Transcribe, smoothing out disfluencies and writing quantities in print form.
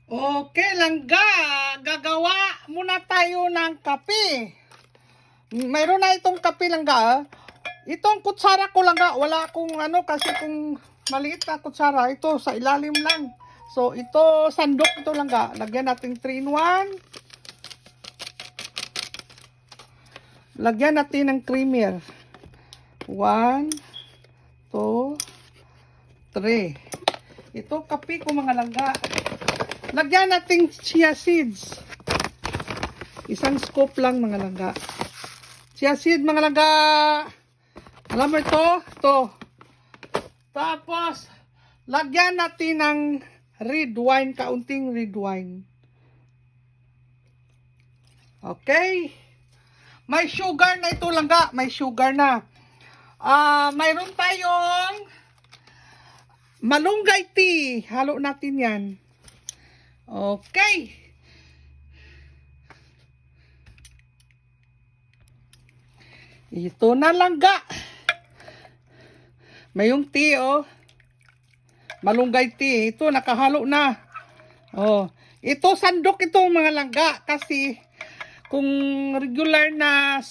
Okay, langga. Gagawa muna tayo ng kape. Mayroon na itong kape langga. Itong kutsara ko langga. Wala akong kasi kung maliit na kutsara, ito sa ilalim lang. So, ito, sandok ito langga. Lagyan natin 3-in-1. Lagyan natin ng creamer. 1, 2, 3. Ito kape ko mga langga. Lagyan natin chia seeds. Isang scoop lang mga langga. Chia seed mga langga. Alam mo ito? Ito. Tapos, lagyan natin ng red wine. Kaunting red wine. Okay. May sugar na ito langga. May sugar na. Mayroon tayong malunggay tea. Halo natin yan. Okay. Ito na langga. May yung tea, oh. Malunggay tea. Ito, nakahalo na. Oh. Ito, sandok ito mga langga. Kasi, kung regular na